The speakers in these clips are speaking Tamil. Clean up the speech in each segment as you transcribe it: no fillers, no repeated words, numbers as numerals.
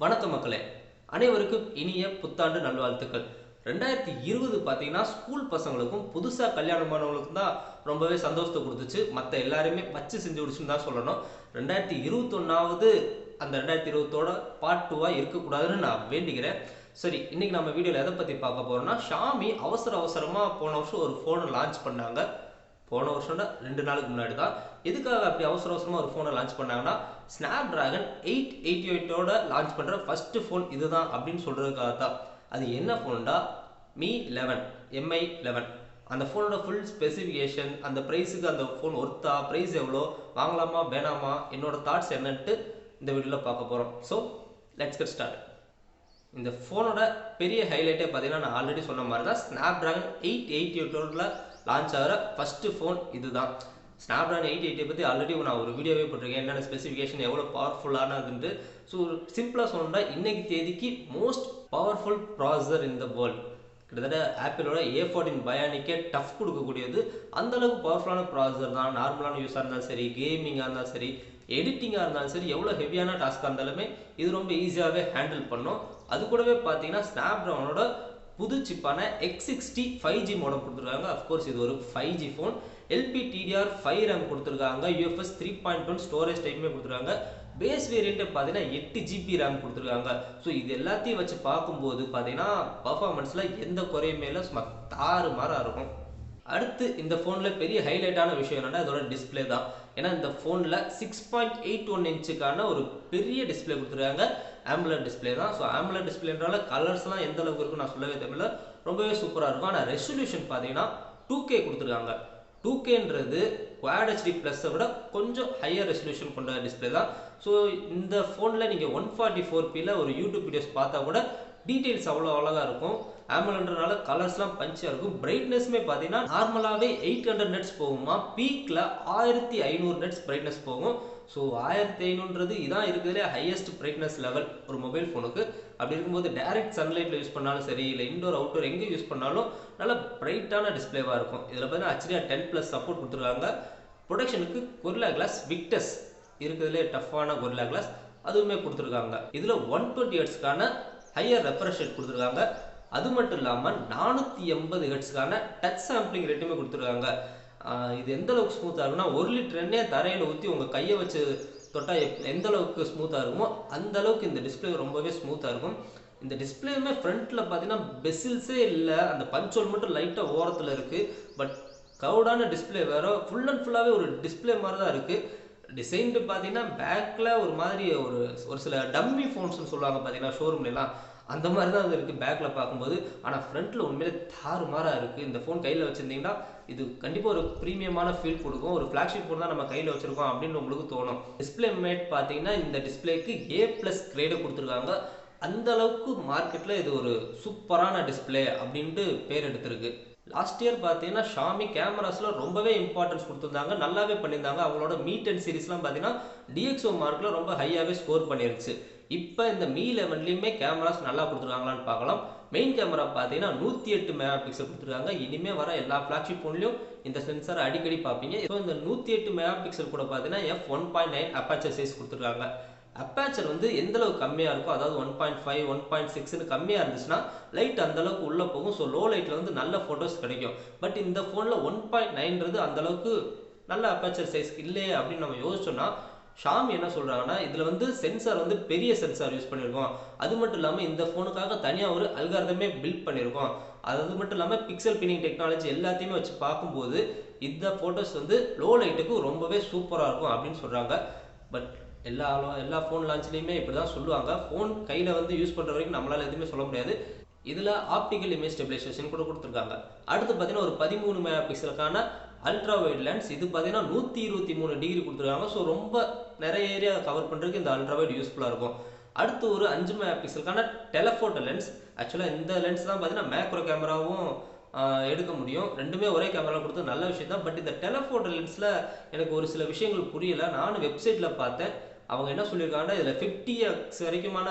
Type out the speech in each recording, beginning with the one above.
வணக்கம் மக்களே, அனைவருக்கும் இனிய புத்தாண்டு நல்வாழ்த்துக்கள். 2020 பார்த்தீங்கன்னா ஸ்கூல் பசங்களுக்கும் புதுசாக கல்யாணமானவங்களுக்கும் தான் ரொம்பவே சந்தோஷத்தை கொடுத்துச்சு. மற்ற எல்லாருமே வச்சு செஞ்சு விடுச்சுன்னு தான் சொல்லணும். 2021 அந்த 2020ஓட பார்ட் 2 இருக்கக்கூடாதுன்னு நான் வேண்டிக்கிறேன். சரி, இன்னைக்கு நம்ம வீடியோவில் எதை பற்றி பார்க்க போறோம்னா, ஷாமி அவசரமாக போன வருஷம் ஒரு ஃபோனை லான்ச் பண்ணாங்க. போன வருஷம்னா 2 நாளுக்கு முன்னாடி தான். எதுக்காக அப்படி அவசரமாக ஒரு ஃபோனை லான்ச் பண்ணாங்கன்னா, ஸ்னாப்டிராகன் 888ஓட லான்ச் பண்ணுற ஃபர்ஸ்ட் ஃபோன் இதுதான் அப்படின்னு சொல்கிறதுக்காக தான். அது என்ன ஃபோன்டா? Me 11 Mi 11. அந்த ஃபோனோட ஃபுல் ஸ்பெசிஃபிகேஷன், அந்த ப்ரைஸுக்கு அந்த ஃபோன் ஒர்த்தா, ப்ரைஸ் எவ்வளோ, வாங்கலாமா வேணாமா, என்னோட தாட்ஸ் என்னன்ட்டு இந்த வீடியோவில் பார்க்க போகிறோம். So let's get start. இந்த ஃபோனோட பெரிய ஹைலைட்டே பார்த்தீங்கன்னா, நான் ஆல்ரெடி சொன்ன மாதிரி தான், ஸ்னாப்டிராகன் 888ஓட லான்ச் ஆகிற ஃபஸ்ட்டு ஃபோன் இதுதான். ஸ்னாப்டிராகன் 888 பற்றி ஆல்ரெடி நான் ஒரு வீடியோவே போட்டிருக்கேன், என்னென்ன ஸ்பெசிஃபிகேஷன் எவ்வளோ பவர்ஃபுல்லானதுன்ட்டு. ஸோ சிம்பிளாக சொன்னா, இன்னைக்கு தேதிக்கு most powerful processor in the world. கிட்டத்தட்ட ஆப்பிளோட A14 பயானிக்கே டஃப் கொடுக்கக்கூடியது. அந்தளவுக்கு பவர்ஃபுல்லான ப்ராசஸர் தான். நார்மலான யூஸாக இருந்தாலும் சரி, கேமிங்காக இருந்தாலும் சரி, எடிட்டிங்காக இருந்தாலும் சரி, எவ்வளோ ஹெவியான டாஸ்க்காக இருந்தாலுமே இது ரொம்ப ஈஸியாகவே ஹேண்டில் பண்ணும். அது கூடவே பார்த்தீங்கன்னா, ஸ்னாப்டிராகனோட புது சிப்பான X60 5G மோடம் கொடுத்துருக்காங்க. அஃப்கோர்ஸ் இது ஒரு 5G ஃபோன். LPDDR5 ரேம் கொடுத்துருக்காங்க. UFS 3.1 ஸ்டோரேஜ் டைப்புமே கொடுத்துருக்காங்க. பேஸ் வேரியண்ட்டை பார்த்தீங்கன்னா 8GB ரேம் கொடுத்துருக்காங்க. ஸோ இது எல்லாத்தையும் வச்சு பார்க்கும்போது பார்த்தீங்கன்னா, பர்ஃபார்மன்ஸில் எந்த குறையுமே இல்லை, சும்மா தாறுமாறாக இருக்கும். அடுத்து இந்த ஃபோனில் பெரிய ஹைலைட்டான விஷயம் என்னென்னா, இதோட டிஸ்பிளே தான். ஏன்னா இந்த ஃபோனில் 6.81 இன்ச்சுக்கான ஒரு பெரிய டிஸ்பிளே கொடுத்துருக்காங்க. ஆம்புலர் டிஸ்பிளே தான். ஸோ ஆம்புலர் டிஸ்பிளேன்றால கலர்ஸ்லாம் எந்த அளவுக்கு இருக்கும் நான் சொல்லவே தேவையில்ல, ரொம்பவே சூப்பராக இருக்கும். ஆனால் ரெசல்யூஷன் பார்த்தீங்கன்னா 2K கொடுத்துருக்காங்க. 2Kன்றது Quad HD ப்ளஸை விட கொஞ்சம் ஹையர் ரெசல்யூஷன் கொண்ட டிஸ்பிளே தான். ஸோ இந்த ஃபோனில் நீங்கள் 144pல ஒரு யூடியூப் வீடியோஸ் பார்த்தா கூட டீட்டெயில்ஸ் அவ்வளோ அழகாக இருக்கும். ஆம்புலன்றனால கலர்ஸ்லாம் பஞ்சாக இருக்கும். பிரைட்னஸ்மே பார்த்தீங்கன்னா நார்மலாகவே 800 நெட்ஸ் போகுமா, பீக்கில் 1500 நெட்ஸ் பிரைட்னஸ் போகும். ஸோ 1500ன்றது இதான் இருக்கிறதுலே ஹையஸ்ட் பிரைட்னஸ் லெவல் ஒரு மொபைல் ஃபோனுக்கு. அப்படி இருக்கும்போது டைரக்ட் சன்லைட்டில் யூஸ் பண்ணாலும் சரி, இல்லை இன்டோர் அவுட்டோர் எங்கே யூஸ் பண்ணாலும் நல்ல பிரைட்டான டிஸ்பிளேவாக இருக்கும். இதில் பார்த்தீங்கன்னா HDR10+ சப்போர்ட் கொடுத்துருக்காங்க. ப்ரொடக்ஷனுக்கு கொரில்லா கிளாஸ் விக்டஸ் இருக்கிறதுலே டஃப்பான கொரில்லா கிளாஸ் அதுவுமே கொடுத்துருக்காங்க. இதில் 120 ஹெர்ட்ஸ்க்கான ஹையர் ரெஃப்ரெஷ் ரேட் கொடுத்துருக்காங்க. அது மட்டும் இல்லாமல் 480 ஹெர்ட்ஸ்க்கான டச் சாம்பிளிங் ரேட்டுமே கொடுத்துருக்காங்க. இது எந்த அளவுக்கு ஸ்மூத்தாக இருக்குன்னா, 1 லிட்டர் எண்ணெயை தரையில் ஊற்றி உங்கள் கையை வச்சு தொட்டால் எந்த அளவுக்கு ஸ்மூத்தாக இருக்குமோ அந்த அளவுக்கு இந்த டிஸ்பிளே ரொம்பவே ஸ்மூத்தாக இருக்கும். இந்த டிஸ்பிளேயுமே ஃப்ரண்ட்டில் பார்த்தீங்கன்னா பெசில்ஸே இல்லை, அந்த பஞ்ச் மட்டும் லைட்டாக ஓரத்தில் இருக்குது. பட் கவுடான டிஸ்பிளே வேறு, ஃபுல் அண்ட் ஃபுல்லாகவே ஒரு டிஸ்பிளே மாதிரி தான் இருக்குது. டிசைன்ட்டு பார்த்தீங்கன்னா பேக்கில் ஒரு மாதிரி ஒரு சில டம்மி ஃபோன்ஸ்னு சொல்லுவாங்க பார்த்தீங்கன்னா ஷோரூம்லாம், அந்த மாதிரி தான் அது இருக்குது பேக்கில் பார்க்கும்போது. ஆனால் ஃப்ரண்ட்டில் உண்மையிலே தாறுமாறாக இருக்குது. இந்த ஃபோன் கையில் வச்சுருந்தீங்கன்னா இது கண்டிப்பாக ஒரு ப்ரீமியமான ஃபீல் கொடுக்கும். ஒரு ஃப்ளாக்ஷிப் ஃபோன் தான் நம்ம கையில் வச்சுருக்கோம் அப்படின்னு உங்களுக்கு தோணும். டிஸ்பிளே மேட் பார்த்தீங்கன்னா இந்த டிஸ்பிளேக்கு A+ கிரேடை கொடுத்துருக்காங்க. அந்த அளவுக்கு மார்க்கெட்டில் இது ஒரு சூப்பரான டிஸ்பிளே அப்படின்ட்டு பேர் எடுத்திருக்கு. லாஸ்ட் இயர் பார்த்தீங்கன்னா ஷாமி கேமராஸில் ரொம்பவே இம்பார்ட்டன்ஸ் கொடுத்துருந்தாங்க, நல்லாவே பண்ணியிருந்தாங்க. அவங்களோட மீ 10 சீரிஸ்லாம் பார்த்தீங்கன்னா DxO மார்க்கில் ரொம்ப ஹையாகவே ஸ்கோர் பண்ணிருச்சு. இப்போ இந்த மீ 11லையுமே கேமராஸ் நல்லா கொடுத்துருக்காங்களான்னு பார்க்கலாம். மெயின் கேமரா பார்த்தீங்கன்னா 108 மெகா பிக்சல் கொடுத்துருக்காங்க. இனிமேல் வர எல்லா ஃப்ளாக்ஷிப் ஃபோன்லையும் இந்த சென்சாரை அடிக்கடி பார்ப்பீங்க. ஸோ இந்த 108 மெகா பிக்சல் கூட பார்த்தீங்கன்னா f1.9 அப்பாச்சர் சைஸ் கொடுத்துருக்காங்க. அப்பாச்சர் வந்து எந்த அளவுக்கு கம்மியாக இருக்கும், அதாவது 1.5 1.6ன்னு கம்மியாக இருந்துச்சுன்னா லைட் அந்த அளவுக்கு உள்ளே போகும். ஸோ லோ லைட்டில் வந்து நல்ல ஃபோட்டோஸ் கிடைக்கும். பட் இந்த ஃபோனில் 1.9ன்றது அந்த அளவுக்கு நல்ல அப்பாச்சர் சைஸ் இல்லையே அப்படின்னு நம்ம யோசிச்சோம்னா, ஷாமி என்ன சொல்கிறாங்கன்னா, இதில் வந்து சென்சார் வந்து பெரிய சென்சார் யூஸ் பண்ணியிருக்கோம். அது மட்டும் இல்லாமல் இந்த ஃபோனுக்காக தனியாக ஒரு அல்காரிதமே பில்ட் பண்ணியிருக்கோம். அது மட்டும் இல்லாமல் பிக்சல் பின்னிங் டெக்னாலஜி எல்லாத்தையுமே வச்சு பார்க்கும்போது இந்த ஃபோட்டோஸ் வந்து லோ லைட்டுக்கு ரொம்பவே சூப்பராக இருக்கும் அப்படின்னு சொல்கிறாங்க. பட் எல்லா ஃபோன் லான்ச்லேயுமே இப்படி தான் சொல்லுவாங்க. ஃபோன் கையில் வந்து யூஸ் பண்ணுற வரைக்கும் நம்மளால் எதுவுமே சொல்ல முடியாது. இதில் ஆப்டிக்கல் இமேஜ் ஸ்டெபிலைசேஷன் கூட கொடுத்துருக்காங்க. அடுத்து பார்த்தீங்கன்னா ஒரு 13 மெகா பிக்சலுக்கான அல்ட்ரா வைட் லென்ஸ். இது பார்த்தீங்கன்னா 123 டிகிரி கொடுத்துருக்காங்க. ஸோ ரொம்ப நிறைய ஏரியா கவர் பண்ணுறதுக்கு இந்த அல்ட்ரா வைட் யூஸ்ஃபுல்லாக இருக்கும். அடுத்து ஒரு 5 மெகா பிக்சலுக்கான டெலஃபோட்டோ லென்ஸ். ஆக்சுவலாக இந்த லென்ஸ் தான் பார்த்தீங்கன்னா மேக்ரோ கேமராவும் எடுக்க முடியும். ரெண்டுமே ஒரே கேமராவில் கொடுத்து நல்ல விஷயம் தான். பட் இந்த டெலஃபோட்டோ லென்ஸில் எனக்கு ஒரு சில விஷயங்கள் புரியலை. நானும் வெப்சைட்டில் பார்த்தேன். அவங்க என்ன சொல்லியிருக்காங்கன்னா, இதில் 50x வரைக்குமான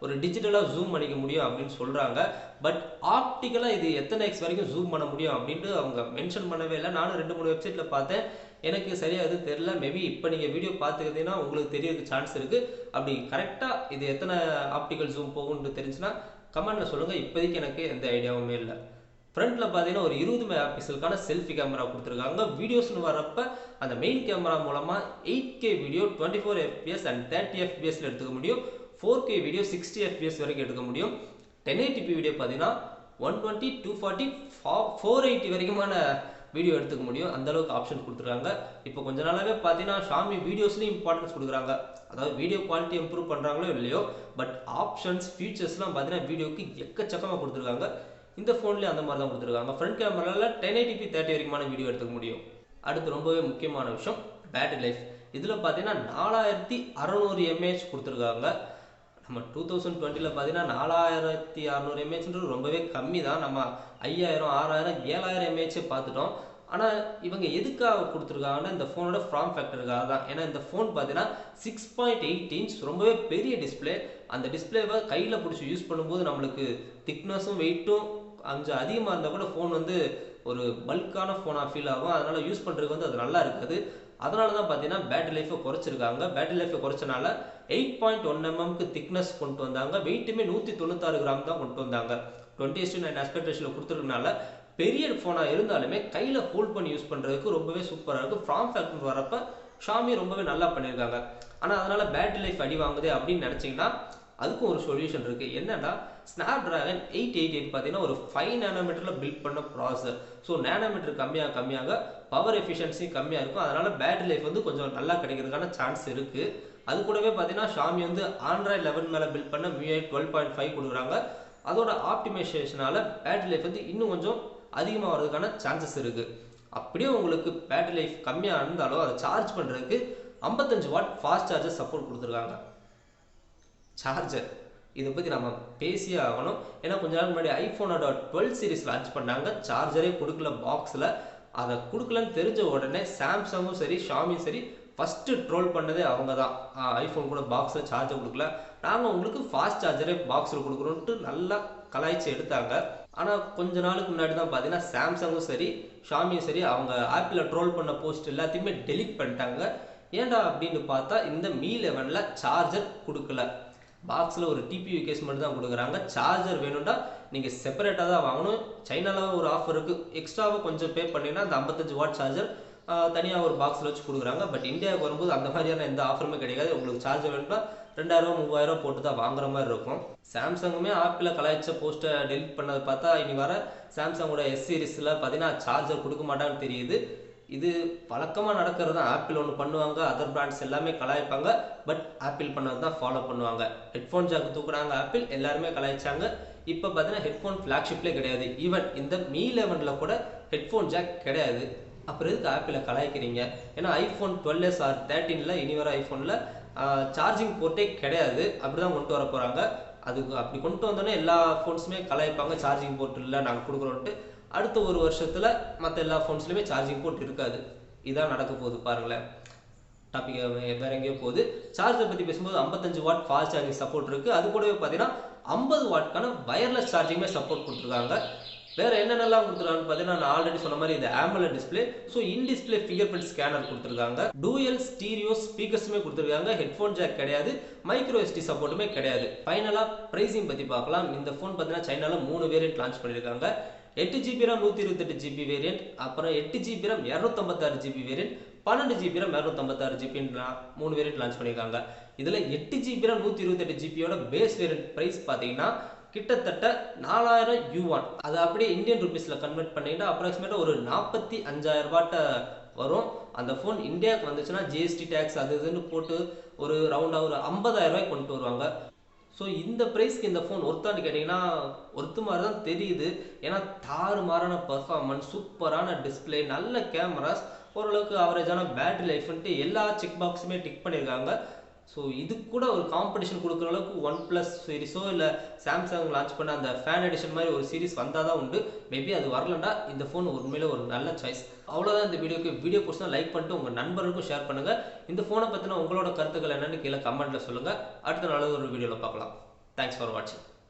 ஒரு டிஜிட்டலாக ஜூம் பண்ணிக்க முடியும் அப்படின்னு சொல்கிறாங்க. பட் ஆப்டிக்கலாக இது எத்தனை எக்ஸ் வரைக்கும் ஜூம் பண்ண முடியும் அப்படின்ட்டு அவங்க மென்ஷன் பண்ணவே இல்லை. நானும் 2-3 வெப்சைட்டில் பார்த்தேன். எனக்கு சரியாக எதுவும் தெரியல. மேபி இப்போ நீங்கள் வீடியோ பார்த்துக்கிட்டீங்கன்னா உங்களுக்கு தெரியறதுக்கு சான்ஸ் இருக்குது. அப்படி கரெக்டாக இது எத்தனை ஆப்டிக்கல் ஜூம் போகும்னு தெரிஞ்சுன்னா கமெண்ட்டில் சொல்லுங்கள். இப்போதைக்கு எனக்கு எந்த ஐடியாவுமே இல்லை. ஃப்ரண்ட்டில் பார்த்தீங்கன்னா ஒரு 20 மெகா பிக்சலுக்கான செல்ஃபி கேமரா கொடுத்துருக்காங்க. வீடியோஸ்னு வரப்ப அந்த மெயின் கேமரா மூலமாக 8K வீடியோ 24 FPS அண்ட் 30 FPSல எடுத்துக்க முடியும். 4K வீடியோ 60 FPS வரைக்கும் எடுக்க முடியும். 1080p வீடியோ பார்த்தீங்கன்னா 120, 240, 480 வரைக்குமான வீடியோ எடுத்துக்க முடியும். அந்த அளவுக்கு ஆப்ஷன் கொடுத்துருக்காங்க. இப்போ கொஞ்ச நாளாவே பார்த்தீங்கன்னா ஷாமி வீடியோஸ்லையும் இம்பார்ட்டன்ஸ் கொடுக்குறாங்க. அதாவது வீடியோ குவாலிட்டி இம்ப்ரூவ் பண்ணுறாங்களோ இல்லையோ, பட் ஆப்ஷன்ஸ் ஃபீச்சர்ஸ்லாம் பார்த்தீங்கன்னா வீடியோக்கு எக்கச்சக்கமாக கொடுத்துருக்காங்க. இந்த ஃபோன்லேயே அந்த மாதிரி தான் கொடுத்துருக்காங்க. ஃப்ரண்ட் கேமராவில் 1080p 30 வரைக்குமான வீடியோ எடுத்துக்க முடியும். அடுத்து ரொம்பவே முக்கியமான விஷயம் பேட்டரி லைஃப். இதில் பார்த்தீங்கன்னா 4600 mAh கொடுத்துருக்காங்க. நம்ம 2020 பார்த்தீங்கன்னா 4600 mAhன்றது ரொம்பவே கம்மி தான். நம்ம 5000, 6000, 7000 mAh பார்த்துட்டோம். ஆனால் இவங்க எதுக்காக கொடுத்துருக்காங்கன்னா இந்த ஃபோனோட ஃபார்ம் ஃபேக்டருக்காக தான். ஏன்னா இந்த ஃபோன் பார்த்தீங்கன்னா 6.8 inch ரொம்பவே பெரிய டிஸ்பிளே. அந்த டிஸ்பிளேவை கையில் பிடிச்சி யூஸ் பண்ணும்போது நம்மளுக்கு திக்னஸும் வெயிட்டும் கொஞ்சம் அதிகமாக இருந்தால் கூட ஃபோன் வந்து ஒரு பல்கான ஃபோனாக ஃபீல் ஆகும். அதனால் யூஸ் பண்ணுறதுக்கு வந்து அது நல்லா இருக்காது. அதனால தான் பார்த்தீங்கன்னா பேட்டரி லைஃபை குறைச்சிருக்காங்க. பேட்டரி லைஃபை குறைச்சனால 8.1 mm திக்னஸ் கொண்டு வந்தாங்க. வெயிட்டுமே 196 கிராம் தான் கொண்டு வந்தாங்க. 20:9 ஆஸ்பெக்ட் ரேஷியோவில் கொடுத்துருக்கனால பெரிய ஃபோனாக இருந்தாலுமே கையில் ஹோல்ட் பண்ணி யூஸ் பண்ணுறதுக்கு ரொம்பவே சூப்பராக இருக்குது. ஃபார்ம் ஃபேக்டர் வரப்போ ஷாமி ரொம்பவே நல்லா பண்ணியிருக்காங்க. ஆனால் அதனால் பேட்டரி லைஃப் அடி வாங்குது அப்படின்னு நினச்சிங்கன்னா அதுக்கும் ஒரு சொல்யூஷன் இருக்குது. என்னன்னா Snapdragon 888 பார்த்தீங்கன்னா ஒரு 5 nanometerல பில்ட் பண்ண ப்ராசஸர். ஸோ நேனோமீட்டர் கம்மியாக பவர் எஃபிஷியன்சி கம்மியாக இருக்கும். அதனால் பேட்டரி லைஃப் வந்து கொஞ்சம் நல்லா கிடைக்கிறதுக்கான சான்ஸ் இருக்குது. அது கூடவே பார்த்தீங்கன்னா ஷாமி வந்து ஆண்ட்ராய்டு 11 மேலே பில்ட் பண்ண MIUI 12.5 கொடுக்குறாங்க. அதோட ஆப்டிமைசேஷனால பேட்டரி லைஃப் வந்து இன்னும் கொஞ்சம் அதிகமாக வரதுக்கான சான்சஸ் இருக்குது. அப்படியே உங்களுக்கு பேட்டரி லைஃப் கம்மியாக இருந்தாலும் அதை சார்ஜ் பண்ணுறதுக்கு 55 வாட் ஃபாஸ்ட் சார்ஜர் சப்போர்ட் கொடுத்துருக்காங்க. சார்ஜர் இதை பற்றி நம்ம பேசியே ஆகணும். ஏன்னா கொஞ்ச நாள் முன்னாடி ஐஃபோனோட 12 சீரிஸ் லான்ச் பண்ணாங்க. சார்ஜரே கொடுக்கல பாக்ஸில். அதை கொடுக்கலன்னு தெரிஞ்ச உடனே சாம்சங்கும் சரி ஷாமியும் சரி ஃபஸ்ட்டு ட்ரோல் பண்ணதே அவங்க தான். ஐஃபோன் கூட பாக்ஸில் சார்ஜர் கொடுக்கல, நாங்கள் உங்களுக்கு ஃபாஸ்ட் சார்ஜரே பாக்ஸில் கொடுக்குறோன்ட்டு நல்லா கலாய்ச்சி எடுத்தாங்க. ஆனால் கொஞ்ச நாளுக்கு முன்னாடி தான் பார்த்தீங்கன்னா சாம்சங்கும் சரி ஷாமியும் சரி அவங்க ஆப்பில் ட்ரோல் பண்ண போஸ்ட் எல்லாத்தையுமே டெலீட் பண்ணிட்டாங்க. ஏன்டா அப்படின்னு பார்த்தா இந்த Mi 11ல் சார்ஜர் கொடுக்கல. பாக்ஸில் ஒரு டிபியூ கேஸ் மட்டும் தான் கொடுக்குறாங்க. சார்ஜர் வேணும்னா நீங்கள் செப்பரேட்டாக தான் வாங்கணும். சைனாவில் ஒரு ஆஃபர் இருக்குது. எக்ஸ்ட்ராவாக கொஞ்சம் பே பண்ணிங்கன்னா அந்த 55 வாட் சார்ஜர் தனியாக ஒரு பாக்ஸில் வச்சு கொடுக்குறாங்க. பட் இந்தியாவுக்கு வரும்போது அந்த மாதிரியான எந்த ஆஃபருமே கிடைக்காது. உங்களுக்கு சார்ஜர் வேணும்னா 2000, 3000 போட்டு தான் வாங்குற மாதிரி இருக்கும். சாம்சங்குமே ஆப்பில் கலாய்ச்ச போஸ்ட்டை டெலிட் பண்ணதை பார்த்தா இனி வர சாம்சங்கோட எஸ் சீரிஸில் பார்த்தீங்கன்னா சார்ஜர் கொடுக்க மாட்டான்னு தெரியுது. இது வழக்கமாக நடக்கிறது தான். ஆப்பிள் ஒன்று பண்ணுவாங்க, அதர் பிராண்ட்ஸ் எல்லாமே கலாய்ப்பாங்க. பட் ஆப்பிள் பண்ணது தான் ஃபாலோ பண்ணுவாங்க. ஹெட்ஃபோன் ஜாக் தூக்குறாங்க ஆப்பிள், எல்லாருமே கலாய்ச்சாங்க. இப்போ பார்த்தீங்கன்னா ஹெட்ஃபோன் ஃப்ளாக்ஷிப்லேயே கிடையாது. ஈவன் இந்த Mi 11ல் கூட ஹெட்ஃபோன் ஜாக் கிடையாது. அப்புறம் எதுக்கு ஆப்பிளை கலாய்க்கிறீங்க? ஏன்னா ஐஃபோன் 12s ஆர் 13ல் இனி வர ஐஃபோனில் சார்ஜிங் போர்ட்டே கிடையாது. அப்படி தான் கொண்டு வர போகிறாங்க. அதுக்கு அப்படி கொண்டு வந்தோன்னே எல்லா ஃபோன்ஸுமே கலாய்ப்பாங்க, சார்ஜிங் போர்ட் இல்லை நாங்கள் கொடுக்குறோன்ட்டு. அடுத்த ஒரு வருஷத்தில் மற்ற எல்லா ஃபோன்ஸ்லையுமே சார்ஜிங் போர்ட் இருக்காது. இதான் நடக்க போகுது பாருங்களேன். டாபிக் வேற எங்கேயோ போகுது. சார்ஜர் பற்றி பேசும்போது 55 வாட் ஃபாஸ்ட் சார்ஜிங் சப்போர்ட் இருக்குது. அது கூடவே பார்த்தீங்கன்னா 50 வாட்க்கான வயர்லெஸ் சார்ஜிங்குமே சப்போர்ட் கொடுத்துருக்காங்க. வேறு என்னென்னலாம் கொடுத்துருக்காங்கன்னு பார்த்தீங்கன்னா நான் ஆல்ரெடி சொன்ன மாதிரி இது AMOLED display. So in display finger print scanner கொடுத்துருக்காங்க. டூயல் ஸ்டீரியோ ஸ்பீக்கர்ஸுமே கொடுத்துருக்காங்க. ஹெட்ஃபோன் ஜாக் கிடையாது, மைக்ரோ SD சப்போர்ட்டுமே கிடையாது. ஃபைனலாக ப்ரைஸிங் பற்றி பார்க்கலாம். இந்த ஃபோன் பார்த்தீங்கன்னா சைனாவில் 3 வேரியன்ட் லான்ச் பண்ணியிருக்காங்க. 8GB RAM 128GB வேரியன்ட், அப்புறம் 8GB RAM 256GB variant, 12GB RAM 256GB 3 variant launch பண்ணியிருக்காங்க. இதில் 8GB RAM 128GBயோட பேஸ் வேரியன்ட் ப்ரைஸ் பார்த்தீங்கன்னா கிட்டத்தட்ட 4000 யுவான். அதை அப்படியே இந்தியன் ருபீஸில் கன்வெர்ட் பண்ணிங்கன்னா அப்ராக்சிமேட்டாக ஒரு 45,000 ரூபாட்ட வரும். அந்த ஃபோன் இந்தியாவுக்கு வந்துச்சுன்னா ஜிஎஸ்டி டேக்ஸ் அது இதுன்னு போட்டு ஒரு ரவுண்டாக ஒரு 50,000 ரூபாய்க்கு கொண்டு வருவாங்க. ஸோ இந்த ப்ரைஸ்க்கு இந்த ஃபோன் ஒர்த்தான்னு கேட்டிங்கன்னா ஒர்த்து மாதிரி தான் தெரியுது. ஏன்னா தாறுமாறான பர்ஃபார்மன்ஸ், சூப்பரான டிஸ்பிளே, நல்ல கேமராஸ், ஓரளவுக்கு ஆவரேஜான பேட்டரி லைஃப்ன்ட்டு எல்லா செக் பாக்ஸுமே டிக் பண்ணியிருக்காங்க. ஸோ இது கூட ஒரு காம்படிஷன் கொடுக்குற அளவுக்கு OnePlus சீரிஸோ இல்லை சாம்சங் லான்ச் பண்ண அந்த ஃபேன் எடிஷன் மாதிரி ஒரு சீரிஸ் வந்தால் தான் உண்டு. மேபி அது வரலன்னா இந்த ஃபோன் உண்மையிலே ஒரு நல்ல சாய்ஸ். அவ்வளோதான் இந்த வீடியோக்கு. வீடியோ பிடிச்சா லைக் பண்ணிட்டு உங்கள் நண்பர்களுக்கும் ஷேர் பண்ணுங்கள். இந்த ஃபோனை பற்றின உங்களோட கருத்துக்கள் என்னென்னு கீழே கமெண்ட்டில் சொல்லுங்கள். அடுத்த நல்ல ஒரு வீடியோவில் பார்க்கலாம். தேங்க்ஸ் ஃபார் வாட்சிங்.